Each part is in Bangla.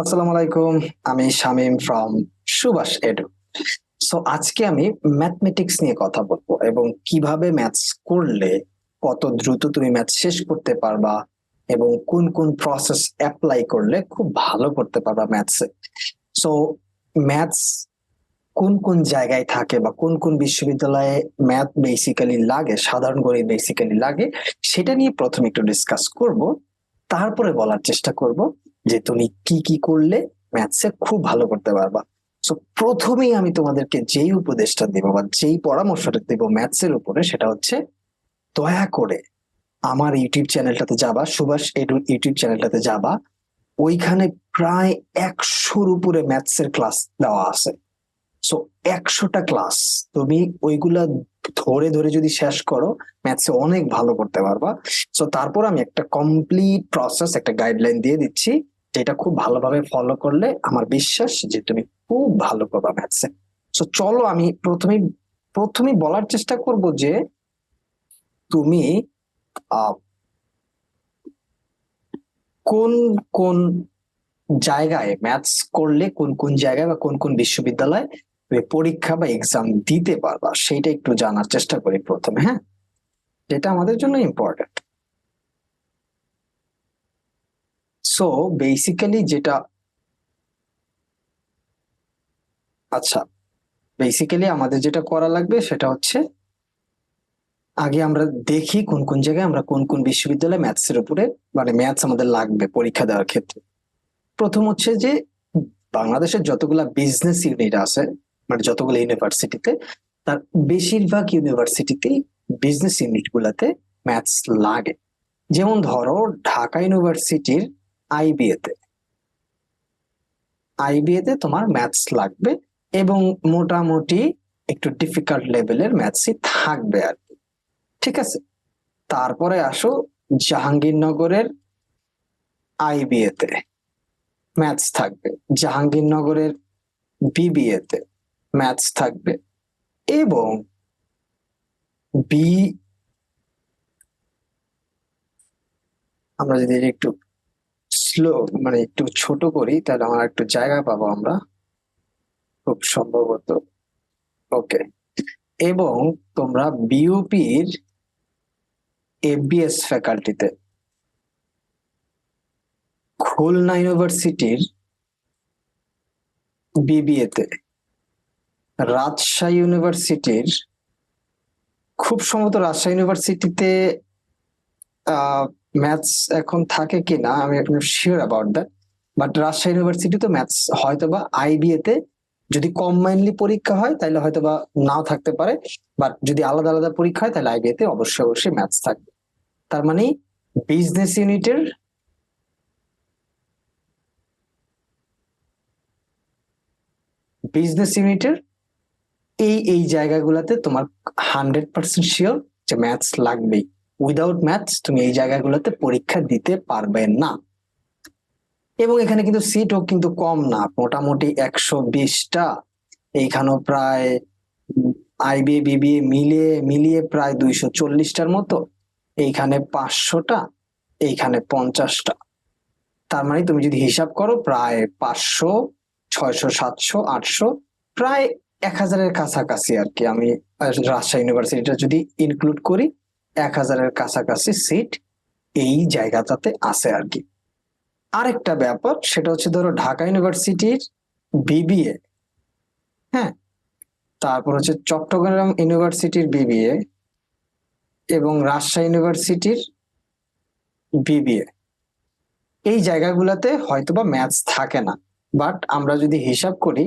আসসালামু আলাইকুম। আমি Shamim from Subhash Edu. So আজকে আমি ম্যাথমেটিক্স নিয়ে কথা বলবো এবং কিভাবে ম্যাথস করলে কত দ্রুত তুমি ম্যাথ শেষ করতে পারবা এবং কোন কোন প্রসেস অ্যাপ্লাই করলে খুব ভালো করতে পারবা ম্যাথসে। সো ম্যাথস কোন কোন জায়গায় থাকে বা কোন কোন বিশ্ববিদ্যালয়ে ম্যাথ বেসিক্যালি লাগে, সাধারণ গণিত বেসিক্যালি লাগে, সেটা নিয়ে প্রথমে একটু ডিসকাস করব। তারপরে বলার চেষ্টা করব যে তুমি কি কি করলে ম্যাথসে খুব ভালো করতে পারবা। সো প্রথমেই আমি তোমাদেরকে যেই উপদেশটা দেব বা যেই পরামর্শটা দেব ম্যাথসের উপরে, সেটা হচ্ছে দয়া করে আমার ইউটিউব চ্যানেলটাতে যাবা, সুভাষ এডু ইউটিউব চ্যানেলটাতে যাবা। ওইখানে প্রায় 100-র উপরে ম্যাথসের ক্লাস দেওয়া আছে। সো 100টা ক্লাস তুমি ওইগুলা ধরে ধরে যদি শেষ করো, ম্যাথসে অনেক ভালো করতে পারবা। সো তারপর আমি একটা কমপ্লিট প্রসেস, একটা গাইডলাইন দিয়ে দিচ্ছি, যেটা খুব ভালোভাবে ফলো করলে আমার বিশ্বাস যে তুমি খুব ভালো করবা ম্যাথসে। সো চলো আমি প্রথমেই বলার চেষ্টা করব যে তুমি আহ, কোন কোন জায়গায় ম্যাথস করলে, কোন কোন জায়গায় বা কোন কোন বিশ্ববিদ্যালয়ে তুমি পরীক্ষা বা এক্সাম দিতে পারবা, সেটা একটু জানার চেষ্টা করি প্রথমে। হ্যাঁ, যেটা আমাদের জন্য ইম্পর্টেন্ট। সো বেসিক্যালি যেটা, আচ্ছা, বেসিক্যালি আমাদের যেটা করা লাগবে সেটা হচ্ছে আগে আমরা দেখি কোন কোন জায়গায় আমরা কোন কোন বিশ্ববিদ্যালয়ে ম্যাথসের উপরে, মানে ম্যাথস আমাদের লাগবে পরীক্ষা দেওয়ার ক্ষেত্রে। প্রথম হচ্ছে যে বাংলাদেশের যতগুলা বিজনেস ইউনিট আছে, মানে যতগুলো ইউনিভার্সিটিতে, তার বেশিরভাগ ইউনিভার্সিটিতেই বিজনেস ইউনিট গুলাতে ম্যাথস লাগে। যেমন ধরো ঢাকা ইউনিভার্সিটির আইবিএ তে আইবিএ তে তোমার ম্যাথস লাগবে এবং মোটামুটি একটু ডিফিকাল্ট লেভেলের ম্যাথসই থাকবে আর কি। ঠিক আছে, তারপরে আসো জাহাঙ্গীরনগরের আইবিএ তে ম্যাথস থাকবে, জাহাঙ্গীরনগরের বিবিএ তে ম্যাথস থাকবে এবং বি, আমরা যদি একটু স্লো, মানে একটু ছোট করি, তাহলে আমরা একটু জায়গা পাবো আমরা খুব সম্ভবত। ওকে, এবং তোমরা বিউপির এফবিএস ফ্যাকাল্টিতে, খুলনা ইউনিভার্সিটির বিবিএ তে, রাজশাহী ইউনিভার্সিটির, খুব সম্ভবত রাজশাহী ইউনিভার্সিটিতে ম্যাথস এখন থাকে কিনা আমি এখন sure about that, but Rajshahi university তো ম্যাথস হয়তো বা আইবিএ তে যদি কম্বাইনলি পরীক্ষা হয় তাহলে হয়তো বা নাও থাকতে পারে, বাট যদি আলাদা আলাদা পরীক্ষা হয় তাহলে আইবিএ তে অবশ্যই অবশ্যই ম্যাথস থাকবে। তার মানে বিজনেস ইউনিটের বিজনেস ইউনিটের এই এই জায়গাগুলোতে তোমার 100% শিওর যে ম্যাথস লাগবেই। উইদাউট ম্যাথস তুমি এই জায়গাগুলোতে পরীক্ষা দিতে পারবে না। এবং এখানে কিন্তু সিটও কিন্তু কম না, মোটামুটি 120টা, এইখানেও প্রায় আইবিএ বিবিএ মিলিয়ে মিলিয়ে প্রায় 240টার মতো, এইখানে 500টা, এইখানে 50টা। তার মানে তুমি যদি হিসাব করো প্রায় 500, 600, 700, 800, প্রায় 1000-এর কাছাকাছি আর কি। আমি রাজশাহী ইউনিভার্সিটিটা যদি ইনক্লুড করি, 1000-এর কাছাকাছি সিট এই জায়গাটাতে আছে আর কি। আরেকটা ব্যাপার সেটা হচ্ছে ধরো ঢাকা ইউনিভার্সিটির বিবিএ, হ্যাঁ, তারপর হচ্ছে চট্টগ্রাম ইউনিভার্সিটির বিবিএ এবং রাজশাহী ইউনিভার্সিটির বিবিএ, এই জায়গাগুলোতে হয়তোবা ম্যাথস থাকে না। বাট আমরা যদি হিসাব করি,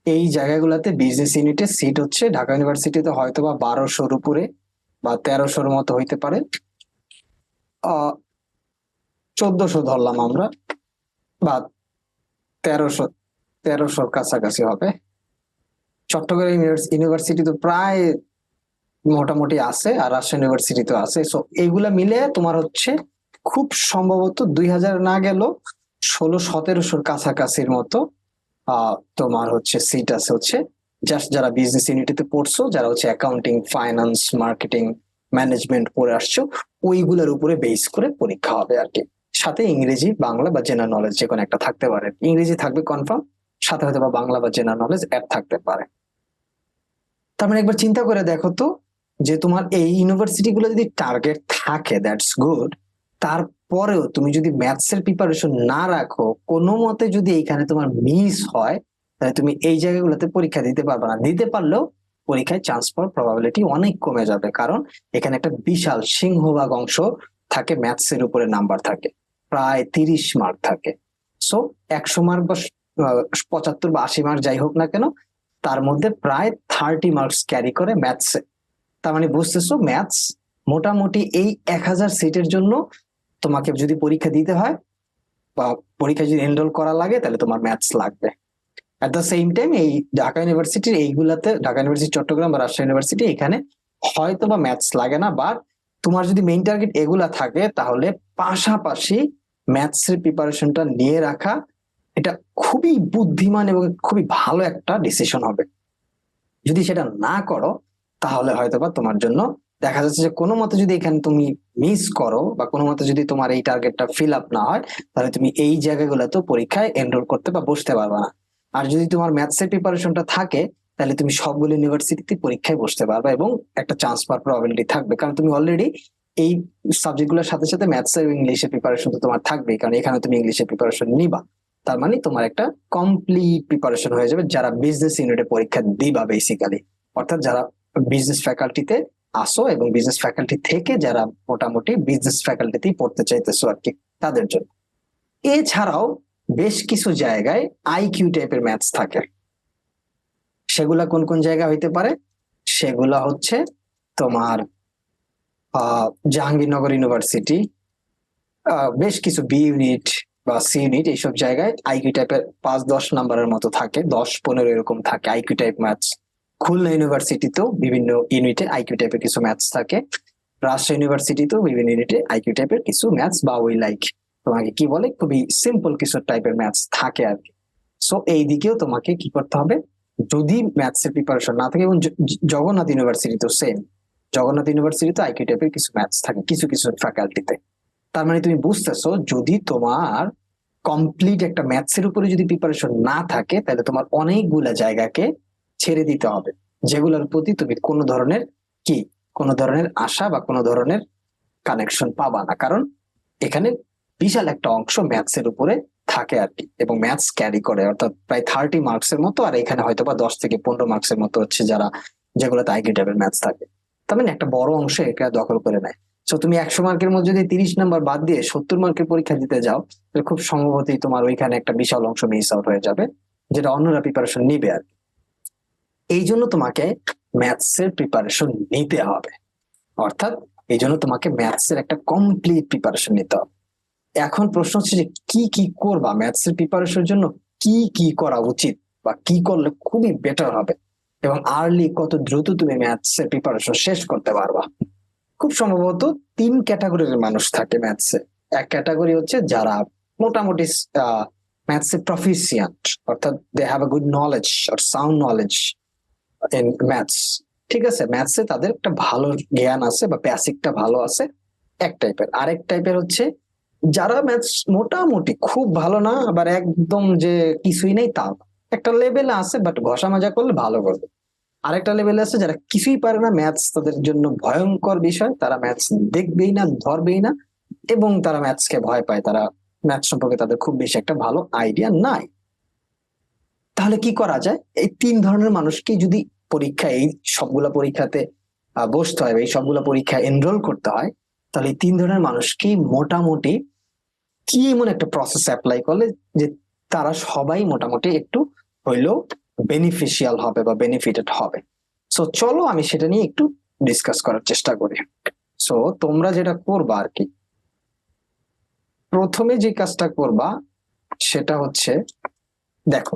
এই জায়গাগুলোতে বিজনেস ইউনিটের সিট হচ্ছে ঢাকা ইউনিভার্সিটিতে হয়তোবা 1200-র উপরে বা 1300-র মতো হইতে পারে, 1400 ধরলাম আমরা, বা 1300, 1300-র কাছাকাছি হবে। চট্টগ্রাম ইউনিভার্সিটি তো প্রায় মোটামুটি আছে, আর রাজশাহী ইউনিভার্সিটি তো আছে। সো এইগুলা মিলে তোমার হচ্ছে খুব সম্ভবত 2000 না গেল 1600-1700-র কাছাকাছির মতো তোমার হচ্ছে সিট আছে হচ্ছে জাস্ট যারা বিজনেস ইউনিটিতে পড়ছো, যারা হচ্ছে অ্যাকাউন্টিং, ফাইন্যান্স, মার্কেটিং, ম্যানেজমেন্ট পড়ে আসছো, ওইগুলোর উপরে বেস করে পরীক্ষা হবে আর কি। সাথে ইংরেজি, বাংলা বা জেনারেল নলেজ যে কোনো একটা থাকতে পারে। ইংরেজি থাকবে কনফার্ম, সাথে হয়তো বা বাংলা বা জেনারেল নলেজ অ্যাড থাকতে পারে। তার মানে একবার চিন্তা করে দেখো তো, যে তোমার এই ইউনিভার্সিটি গুলো যদি টার্গেট থাকে দ্যাটস গুড, তারপরেও তুমি যদি ম্যাথস এর প্রিপারেশন না রাখো, কোনো মতে যদি এইখানে তোমার মিস হয়, তাহলে তুমি এই জায়গাগুলোতে পরীক্ষা দিতে পারবে না। দিতে পারলেও পরীক্ষায় চান্স পাওয়ার প্রবাবিলিটি অনেক কমে যাবে, কারণ এখানে একটা বিশাল সিংহভাগ অংশ থাকে ম্যাথস এর উপরে নাম্বার থাকে, প্রায় 30 মার্ক থাকে। সো 100 মার্ক বা 75 বা 80 মার্ক যাই হোক না কেন, তার মধ্যে প্রায় 30 মার্কস ক্যারি করে ম্যাথসে। তার মানে বুঝতেছো, ম্যাথস মোটামুটি এই 1000 সিটের জন্য তোমাকে যদি পরীক্ষা দিতে হয় বা পরীক্ষা যদি এনরোল করা লাগে, তাহলে তোমার ম্যাথস লাগবে। এট দ্য সেম টাইম এই ঢাকা ইউনিভার্সিটির এইগুলাতে, ঢাকা ইউনিভার্সিটি চট্টগ্রাম বা রাজশাহী ইউনিভার্সিটি, এখানে হয়তো বা ম্যাথস লাগে না, বাট তোমার যদি মেইন টার্গেট এগুলা থাকে, তাহলে পাশাপাশি ম্যাথস এর প্রিপারেশনটা নিয়ে রাখা, এটা খুবই বুদ্ধিমান এবং খুবই ভালো একটা ডিসিশন হবে। যদি সেটা না করো, তাহলে হয়তোবা তোমার জন্য দেখা যাচ্ছে যে কোনো মতে যদি এখানে তুমি মিস করো বা কোনো মতে যদি তোমার এই টার্গেটটা ফিল আপ না হয়, তাহলে তুমি এই জায়গাগুলোতে পরীক্ষায় এনরোল করতে বা বসতে পারবে না। আর যদি তোমার ম্যাথস এর প্রিপারেশনটা থাকে, তাহলে তুমি সবগুলো ইউনিভার্সিটিতে পরীক্ষায় বসতে পারবে এবং একটা চান্স পাওয়ার প্রবাবিলিটি থাকবে, কারণ তুমি অলরেডি এই সাবজেক্টগুলোর সাথে সাথে ম্যাথস এবং ইংলিশের প্রিপারেশন তো তোমার থাকবেই, কারণ এখানে তুমি ইংলিশের প্রিপারেশন নিবা। তার মানে তোমার একটা কমপ্লিট প্রিপারেশন হয়ে যাবে যারা বিজনেস ইউনিটে পরীক্ষা দিবা বেসিক্যালি, অর্থাৎ যারা বিজনেস ফ্যাকাল্টিতে আসো এবং বিজনেস ফ্যাকাল্টি থেকে যারা মোটামুটি বিজনেস ফ্যাকাল্টিতেই পড়তে চাইতেছো আর কি, তাদের জন্য। এছাড়াও বেশ কিছু জায়গায় আইকিউ টাইপের ম্যাথস থাকে। সেগুলা কোন কোন জায়গা হইতে পারে? সেগুলা হচ্ছে তোমার জাহাঙ্গীরনগর ইউনিভার্সিটি, বেশ কিছু বি ইউনিট বা সি ইউনিট, এইসব জায়গায় আইকিউ টাইপের 5-10 নাম্বারের মতো থাকে, 10-15 এরকম থাকে আইকিউ টাইপ ম্যাথস। খুলনা ইউনিভার্সিটিতেও বিভিন্ন ইউনিটে আইকিউ টাইপের কিছু ম্যাথস থাকে। রাজশাহী ইউনিভার্সিটিতেও বিভিন্ন ইউনিটে আইকিউ টাইপের কিছু ম্যাথস বা ওই লাইক তোমাকে কি বলে খুবই সিম্পল কিছু টাইপের ম্যাথস থাকে আর কি। সো এই দিকেও তোমাকে কি করতে হবে, যদি ম্যাথস এর প্রিপারেশন না থাকে, এবং জগন্নাথ ইউনিভার্সিটি তো সেম, জগন্নাথ ইউনিভার্সিটিতে আইকিউ টাইপের কিছু ম্যাথস থাকে কিছু কিছু ফ্যাকাল্টিতে। তার মানে তুমি বুঝতেছো, যদি তোমার কমপ্লিট একটা ম্যাথস এর উপরে যদি প্রিপারেশন না থাকে, তাহলে তোমার অনেকগুলা জায়গাকে ছেড়ে দিতে হবে, যেগুলোর প্রতি তুমি কোনো ধরনের কোনো ধরনের আশা বা কোনো ধরনের কানেকশন পাবা না, কারণ এখানে বিশাল একটা অংশ ম্যাথস এর উপরে থাকে আর কি, এবং ম্যাথস ক্যারি করে, অর্থাৎ প্রায় 30 মার্কস এর মতো। আর এখানে হয়তো বা 10 থেকে 15 মার্কস এর মতো হচ্ছে যারা, যেগুলোতে আইকিউ টাইপের ম্যাথস থাকে। তার মানে একটা বড় অংশ এটা দখল করে নেয়। তো তুমি 100 মার্কের মধ্যে যদি 30 নাম্বার বাদ দিয়ে 70 মার্কের পরীক্ষা দিতে যাও, তাহলে খুব সম্ভবতই তোমার ওইখানে একটা বিশাল অংশ মিস আউট হয়ে যাবে, যেটা অন্যরা প্রিপারেশন নিবে আর কি। এই জন্য তোমাকে ম্যাথস এর প্রিপারেশন নিতে হবে, অর্থাৎ এই জন্য তোমাকে ম্যাথস এর একটা কমপ্লিট প্রিপারেশন নিতে হবে। এখন প্রশ্ন হচ্ছে যে কি কি করবা ম্যাথস এর প্রিপারেশনের জন্য, কি কি করা উচিত বা কি করলে খুবই বেটার হবে, এবং আর্লি কত দ্রুত তুমি ম্যাথস এর প্রিপারেশন শেষ করতে পারবা। খুব সম্ভবত 3 ক্যাটাগরির মানুষ থাকে ম্যাথসে। এক ক্যাটাগরি হচ্ছে যারা মোটামুটি ম্যাথসে প্রফিসিয়েন্ট, অর্থাৎ they have a good knowledge or sound knowledge in maths. ঠিক আছে, ম্যাথসে তাদের একটা ভালো জ্ঞান আছে বা বেসিকটা ভালো আছে, এক টাইপের। আরেক টাইপের হচ্ছে যারা ম্যাথস মোটামুটি খুব ভালো না, আবার একদম যে কিছুই নেই তাও না, একটা লেভেলে আছে, বাট ঘষা মাজা করলে ভালো করবে। আরেকটা লেভেলে আছে যারা কিছুই পারে না, ম্যাথস তাদের জন্য ভয়ঙ্কর বিষয়, তারা ম্যাথস দেখবেই না, ধরবেই না, এবং তারা ম্যাথসকে ভয় পায়, তারা ম্যাথস সম্পর্কে তাদের খুব বেশি একটা ভালো আইডিয়া নাই। তাহলে কি করা যায়? এই 3 ধরনের মানুষকে যদি পরীক্ষায়, এই সবগুলা পরীক্ষাতে বসতে হয়, এই সবগুলা পরীক্ষায় এনরোল করতে হয়, তাহলে এই 3 ধরনের মানুষকে মোটামুটি কি এমন একটা প্রসেস অ্যাপ্লাই করলে যে তারা সবাই মোটামুটি একটু হইলেও বেনিফিশিয়াল হবে বা বেনিফিটেড হবে। সো চলো আমি সেটা নিয়ে একটু ডিসকাস করার চেষ্টা করি। সো তোমরা যেটা করবা আর কি, প্রথমে যে কাজটা করবা সেটা হচ্ছে, দেখো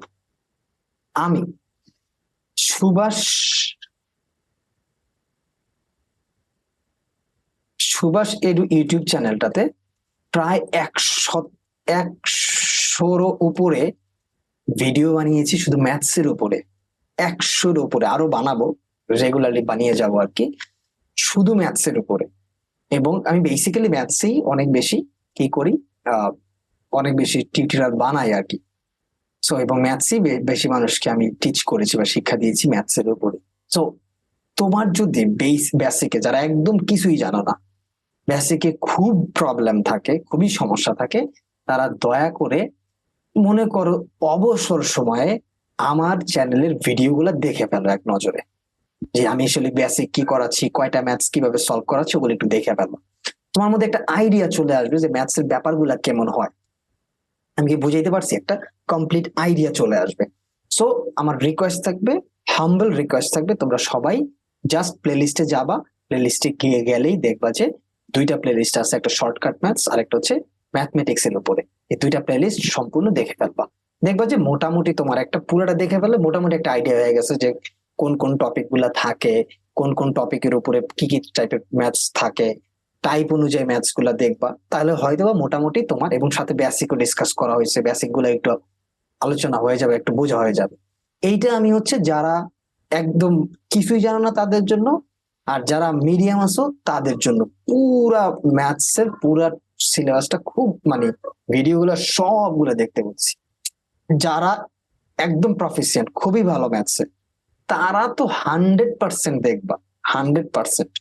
আমি সুভাষ সুভাষ এডু ইউটিউব চ্যানেলটাতে প্রায় 100-100-র উপরে ভিডিও বানিয়েছি শুধু ম্যাথস এর উপরে। 100-র উপরে আরো বানাবো, রেগুলারলি বানিয়ে যাব আর কি, শুধু ম্যাথস এর উপরে। এবং আমি বেসিক্যালি ম্যাথসেই অনেক বেশি কি করি, আহ, অনেক বেশি টিউটোরিয়াল বানাই আর কি। সো এবং ম্যাথসই বেশি মানুষকে আমি টিচ করেছি বা শিক্ষা দিয়েছি ম্যাথসের উপরে। সো তোমার যদি বেসিকে যারা একদম কিছুই জানো না, বেসিকে খুব প্রবলেম থাকে, খুবই সমস্যা থাকে, তারা দয়া করে মনে করো অবসর সময়ে আমার চ্যানেলের ভিডিওগুলো দেখে ফেলো এক নজরে, যে আমি আসলে বেসিক কি করাচ্ছি, কয়টা ম্যাথস কিভাবে সলভ করাচ্ছি, ওগুলো একটু দেখে ফেলো। তোমার মধ্যে একটা আইডিয়া চলে আসবে যে ম্যাথস এর ব্যাপারগুলা কেমন হয়। আমি কি বুঝাইতে পারছি? একটা কমপ্লিট আইডিয়া চলে আসবে। সো আমার রিকোয়েস্ট থাকবে, হাম্বল রিকোয়েস্ট থাকবে, তোমরা সবাই জাস্ট প্লে লিস্টে যাবা। প্লে লিস্টে গিয়ে গেলেই দেখবা যে দুইটা প্লে লিস্ট আছে, একটা শর্টকাট ম্যাথস আর একটা হচ্ছে ম্যাথমেটিক্স এর উপরে। এই দুইটা প্লে লিস্ট সম্পূর্ণ দেখে ফেলবা। দেখবা যে মোটামুটি তোমার একটা পুরোটা দেখে ফেললে মোটামুটি একটা আইডিয়া হয়ে গেছে যে কোন কোন টপিক গুলা থাকে, কোন কোন টপিকের উপরে কি কি টাইপের ম্যাথস থাকে, টাইপ অনুযায়ী ম্যাথস গুলা দেখবা। তাহলে হয়তো বা মোটামুটি তোমার, এবং সাথে বেসিকও ডিসকাস করা হয়েছে, বেসিক গুলো একটু আলোচনা হয়ে যাবে, একটু বোঝা হয়ে যাবে। এইটা আমি হচ্ছে যারা একদম কিছুই জানো না তাদের জন্য, আর যারা মিডিয়াম আছো তাদের জন্য পুরা ম্যাথস এর পুরা সিলেবাসটা খুব মানে ভিডিও গুলো সবগুলো দেখতে বলছি। যারা একদম প্রফিসিয়েন্ট, খুবই ভালো ম্যাথসে, তারা তো 100% দেখবা, 100%।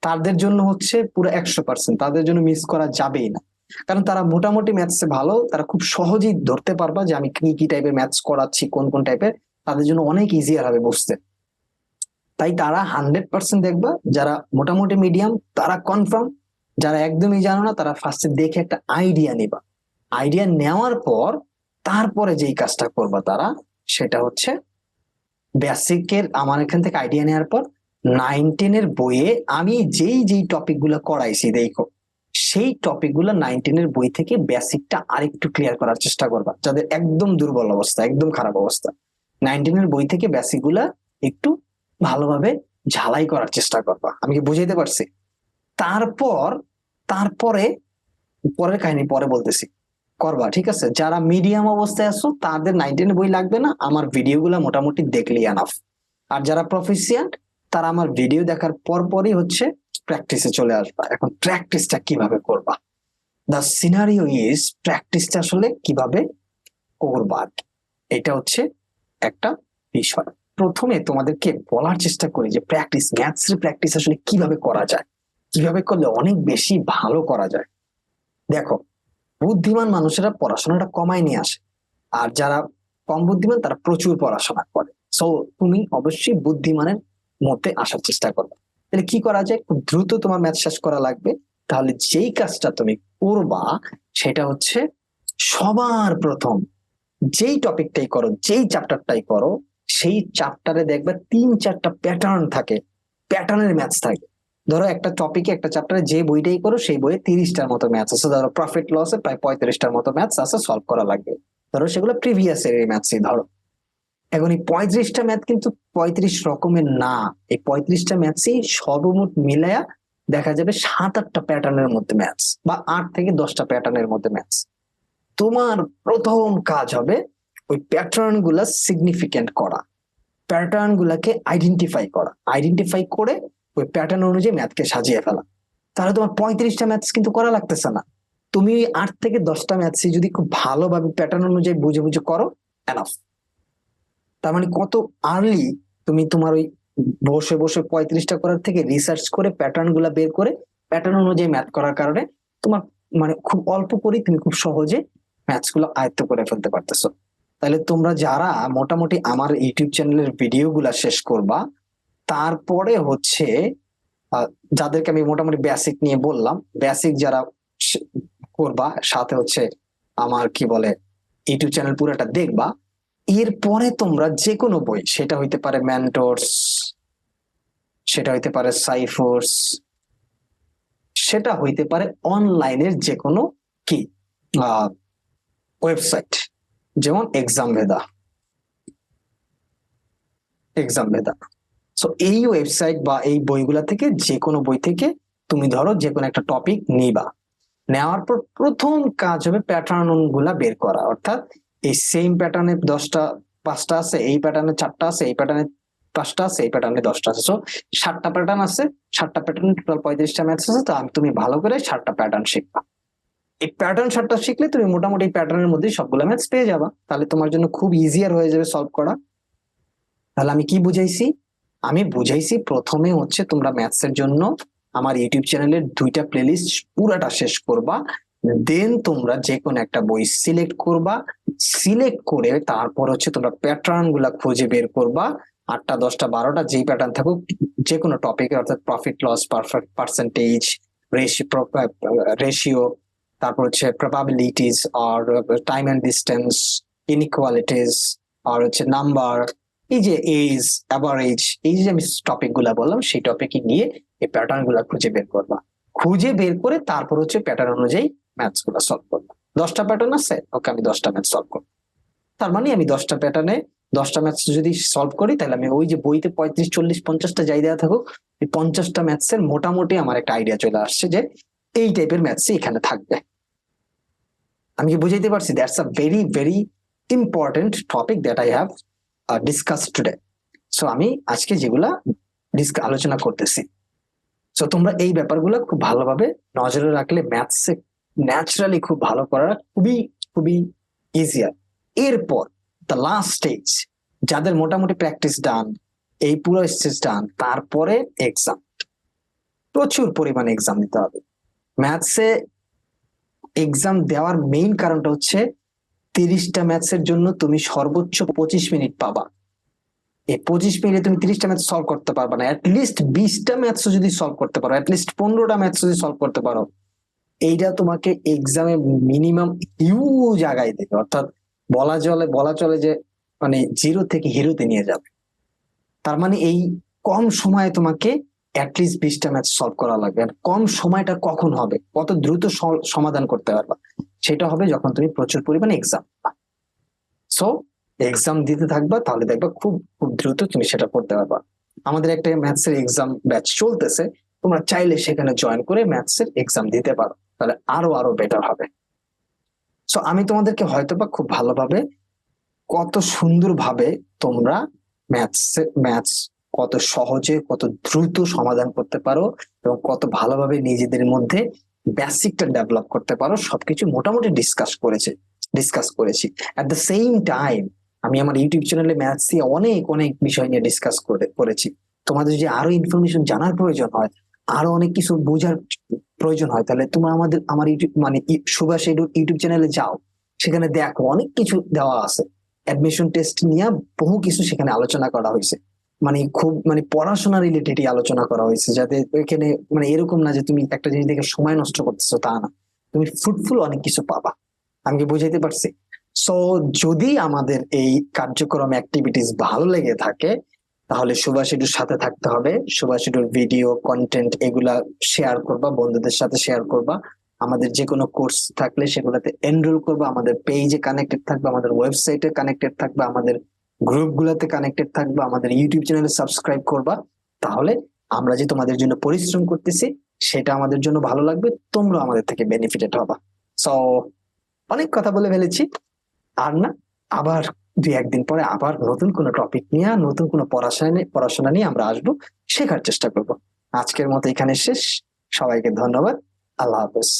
তাদের জন্য হচ্ছে পুরো 100%, তাদের জন্য মিস করা যাবেই না। কারণ তারা মোটামুটি ম্যাথসে ভালো, তারা খুব সহজেই ধরতে পারবা যে আমি কি কি টাইপের ম্যাথস করাচ্ছি, কোন কোন টাইপের, তাদের জন্য অনেক ইজিয়ার হবে বুঝতে। তাই তারা 100% দেখবা। যারা মোটামুটি মিডিয়াম তারা কনফার্ম, যারা একদমই জানো না তারা ফার্স্টে দেখে একটা আইডিয়া নিবা। আইডিয়া নেওয়ার পর তারপরে যেই কাজটা করবা তারা, সেটা হচ্ছে বেসিকের আমার এখান থেকে আইডিয়া নেওয়ার পর 9-10 বইয়ে আমি যেই যেই টপিক গুলো করাইছি দেখো, সেই টপিক গুলো 9-10 বই থেকে বেসিকটা আরেকটু ক্লিয়ার করার চেষ্টা করবা। যাদের একদম দুর্বল অবস্থা, একদম খারাপ অবস্থা, 9-10 বই থেকে বেসিক গুলা একটু ভালোভাবে ঝালাই করার চেষ্টা করবা। আমি কি বুঝাইতে পারছি? তারপর তারপরে পরের কাহিনী পরে বলতেছি, করবা, ঠিক আছে? যারা মিডিয়াম অবস্থায় আছো তাদের 9-10 বই লাগবে না, আমার ভিডিও গুলা মোটামুটি দেখলেই এনাফ। আর যারা প্রফিসিয়েন্ট তারা আমার ভিডিও দেখার পর পরই হচ্ছে প্র্যাকটিসে চলে আসবা। এখন প্র্যাকটিসটা কিভাবে করবা, দা সিনারিও ইজ, প্র্যাকটিসটা আসলে কিভাবে করবা এটা হচ্ছে একটা বিষয়। প্রথমে তোমাদেরকে বলার চেষ্টা করি যে প্র্যাকটিস, ম্যাথস এর প্র্যাকটিস আসলে কিভাবে করা যায়, কিভাবে করলে অনেক বেশি ভালো করা যায়। দেখো, বুদ্ধিমান মানুষেরা পড়াশোনাটা কমায় নিয়ে আসে, আর যারা কম বুদ্ধিমান তারা প্রচুর পড়াশোনা করে। সো তুমি অবশ্যই বুদ্ধিমানের মধ্যে আসার চেষ্টা করবে। তাহলে কি করা যায়? খুব দ্রুত তোমার ম্যাথ শেষ করা লাগবে। তাহলে যেই কাজটা তুমি করবা সেটা হচ্ছে, সবার প্রথম যেই টপিকটাই করো, যেই চ্যাপ্টারটাই করো, সেই চ্যাপ্টারে দেখবে 3-4টা প্যাটার্ন থাকে, প্যাটার্নের ম্যাথস থাকে। ধরো একটা টপিকে, একটা চ্যাপ্টারে যে বইটাই করো সেই বইয়ে 30টার মতো ম্যাথস আছে। ধরো প্রফিট লসে প্রায় 35টার মতো ম্যাথস আছে, সলভ করা লাগবে। ধরো সেগুলো প্রিভিয়াস এর ম্যাথসই ধরো। এখন এই 35টা ম্যাথ কিন্তু 35 রকমের না, এই 35টা ম্যাথসই সর্বমোট মিলায়া দেখা যাবে 7-8টা প্যাটার্নের মধ্যে ম্যাথস, বা 8 থেকে 10টা প্যাটার্নের মধ্যে ম্যাথস। তোমার প্রথম কাজ হবে ওই প্যাটার্ন গুলা সিগনিফিকেন্ট করা, প্যাটার্ন গুলাকে আইডেন্টিফাই করা, আইডেন্টিফাই করে ওই প্যাটার্ন অনুযায়ী ম্যাথকে সাজিয়ে ফেলা। তাহলে তোমার 35টা ম্যাথস কিন্তু করা লাগতেছে না। তুমি 8 থেকে 10টা ম্যাথসই যদি খুব ভালোভাবে প্যাটার্ন অনুযায়ী বুঝে বুঝে করো, এনাফ। তার মানে কত আর্লি তুমি তোমার ওই বসে বসে 35টা করার থেকে রিসার্চ করে প্যাটার্ন গুলা বের করে প্যাটার্ন অনুযায়ী ম্যাথ করার কারণে তোমার মানে খুব অল্প করে তুমি খুব সহজে ম্যাথস গুলো আয়ত্ত করে ফেলতে পারতেছো। তাহলে তোমরা যারা মোটামুটি আমার ইউটিউব চ্যানেলের ভিডিও গুলা শেষ করবা, তারপরে হচ্ছে যাদেরকে আমি মোটামুটি বেসিক নিয়ে বললাম, বেসিক যারা করবা, সাথে হচ্ছে আমার কি বলে ইউটিউব চ্যানেল পুরোটা দেখবা, এরপরে তোমরা যে কোনো বই, সেটা হইতে পারে মেন্টরস, সেটা হইতে পারে সাইফোর্স, সেটা হইতে পারে অনলাইনের যে কোনো কি ওয়েবসাইট, যেমন এক্সাম ভেদা, এক্সাম ভেদা। সো এই ওয়েবসাইট বা এই বইগুলা থেকে যে কোনো বই থেকে তুমি ধরো যে কোনো একটা টপিক নিবা। নেওয়ার পর প্রথম কাজ হবে প্যাটার্ন গুলা বের করা, অর্থাৎ এই সেম প্যাটার্নে 5টা আছে, এই প্যাটার্নে 4টা আছে, এই প্যাটার্নে 5টা আছে, এই প্যাটার্নে 10টা আছে। সো 7টা প্যাটার্ন আছে, 7টা প্যাটার্নে টোটাল 35টা ম্যাথস আছে। তো তুমি ভালো করে 7টা প্যাটার্ন শিখবা। এই প্যাটার্ন শর্টটা শিখলে তুমি মোটামুটি প্যাটার্নের মধ্যে সবগুলো ম্যাথস পেয়ে যাবা, তাহলে তোমার জন্য খুব ইজিয়ার হয়ে যাবে সলভ করা। তাহলে আমি কি বুঝাইছি? আমি বুঝাইছি প্রথমে হচ্ছে তোমরা ম্যাথস এর জন্য আমার ইউটিউব চ্যানেলের 2টা প্লেলিস্ট পুরাটা শেষ করবা, দেন তোমরা যে কোনো একটা বই সিলেক্ট করবা, সিলেক্ট করে তারপর হচ্ছে তোমরা প্যাটার্ন গুলা খুঁজে বের করবা, 8টা 10টা 12টা যেই প্যাটার্ন থাকুক যে কোনো টপিকে, অর্থাৎ profit loss, perfect percentage, ratio, তারপর হচ্ছে প্রবাবিলিটিস আর টাইম এন্ড ডিস্টেন্স, ইনইকুয়ালিটিস, আর হচ্ছে নাম্বার, এই যে এজ, অ্যাভারেজ, এই যে আমি টপিক গুলা বললাম সেই টপিকে নিয়ে এই প্যাটার্ন গুলা খুঁজে বের করবা, খুঁজে বের করে তারপর হচ্ছে প্যাটার্ন অনুযায়ী ম্যাথস গুলা সলভ করবা। 10টা প্যাটার্ন আছে, ওকে আমি 10টা ম্যাথ সলভ করবো। তার মানে আমি 10টা প্যাটার্নে 10টা ম্যাথস যদি সলভ করি, তাহলে আমি ওই যে বইতে 35 40 50টা যাই দেওয়া থাকুক, এই 50টা ম্যাথস এর মোটামুটি আমার একটা আইডিয়া চলে আসছে যে এই টাইপের ম্যাথস এখানে থাকবে। আমি কি বুঝাইতে পারছি? That's a very very important topic that I have discuss today. So আমি আজকে যেগুলা আলোচনা করতেছি, সো তোমরা এই ব্যাপারগুলো খুব ভালোভাবে নজরে রাখলে ম্যাথস ন্যাচারালি খুব ভালো করা খুবই খুবই ইজিয়ার। এরপর দ্য লাস্ট স্টেজ, যাদের মোটামুটি প্র্যাকটিস ডান, এই পুরো স্টেজ ডান, তারপরে এক্সাম, প্রচুর পরিমাণে এক্সাম দিতে হবে। ম্যাথসে এক্সাম দেওয়ার মেইন কারণটা হচ্ছে 30টা ম্যাথসের জন্য তুমি সর্বোচ্চ 25 মিনিট পাবা। এই 25 মিনিটে তুমি 30টা ম্যাথ সলভ করতে পারবে না, অ্যাটলিস্ট 20টা ম্যাথস যদি সলভ করতে পারো, অ্যাটলিস্ট 15টা ম্যাথস যদি সলভ করতে পারো, এইটা তোমাকে এক্সামে মিনিমাম হিউজ জায়গায় দেবে, অর্থাৎ বলা চলে যে মানে জিরো থেকে হিরোতে নিয়ে যাবে। তার মানে এই কম সময়ে তোমাকে অ্যাটলিস্ট 20টা ম্যাথ সলভ করা লাগবে। আর কম সময়টা কখন হবে, কত দ্রুত সমাধান করতে পারবা, সেটা হবে যখন তুমি প্রচুর পরিমাণে এক্সাম। সো এক্সাম দিতে থাকবা, তাহলে দেখবা খুব খুব দ্রুত তুমি সেটা করতে পারবা। আমাদের একটা ম্যাথস এর এক্সাম ব্যাচ চলতেছে, তোমরা চাইলে সেখানে জয়েন করে ম্যাথস এর এক্সাম দিতে পারো, তাহলে আরো আরো বেটার হবে। সো আমি তোমাদেরকে হয়তোবা খুব ভালোভাবে, কত সুন্দরভাবে তোমরা ম্যাথস কত সহজে কত দ্রুত সমাধান করতে পারো এবং কত ভালোভাবে নিজেদের মধ্যে বেসিকটা ডেভেলপ করতে পারো, সবকিছু মোটামুটি ডিসকাস করেছি। অ্যাট দ্য সেম টাইম আমি আমার ইউটিউব চ্যানেলে ম্যাথস দিয়ে অনেক অনেক বিষয় নিয়ে ডিসকাস করেছি। তোমাদের যদি আরো ইনফরমেশন জানার প্রয়োজন হয়, আরো অনেক কিছু বোঝার প্রয়োজন হয়, তাহলে তোমরা আমার ইউটিউব মানে সুভাষ ইউটিউব চ্যানেলে যাও, সেখানে দেখো অনেক কিছু দেওয়া আছে। অ্যাডমিশন টেস্ট নিয়ে বহু কিছু সেখানে আলোচনা করা হয়েছে, মানে খুব মানে পড়াশোনা রিলেটেডই আলোচনা করা হয়েছে, যাতে এখানে মানে এরকম না যে তুমি একটা জিনিস দেখে সময় নষ্ট করতেছো, তা না, তুমি ফ্রুটফুল অনেক কিছু পাবা। আমি কি বুঝাইতে পারছি? সো যদি আমাদের এই কার্যক্রম অ্যাক্টিভিটিস ভালো লেগে থাকে, তাহলে সুভাষ এডুর সাথে থাকতে হবে। সুভাষ এডুর ভিডিও কন্টেন্ট এগুলা শেয়ার করবা, বন্ধুদের সাথে শেয়ার করবা। আমাদের যে কোনো কোর্স থাকলে সেগুলোতে এনরোল করবা, আমাদের পেজে কানেক্টেড থাকবে, আমাদের ওয়েবসাইটে কানেক্টেড থাকবে, আমাদের গ্রুপ গুলাতে কানেক্টেড থাকবে, আমাদের ইউটিউব চ্যানেলে সাবস্ক্রাইব করবা। তাহলে আমরা যে তোমাদের জন্য পরিশ্রম করতেছি সেটা আমাদের জন্য ভালো লাগবে, তোমরা আমাদের থেকে বেনিফিটেড হবা। সো অনেক কথা বলে ফেলেছি, আর না, আবার 2-1 দিন পরে আবার নতুন কোনো টপিক নিয়ে, নতুন কোনো পড়াশোনা নিয়ে আমরা আসবো, শেখার চেষ্টা করব। আজকের মতো এখানে শেষ। সবাইকে ধন্যবাদ। আল্লাহ হাফেজ।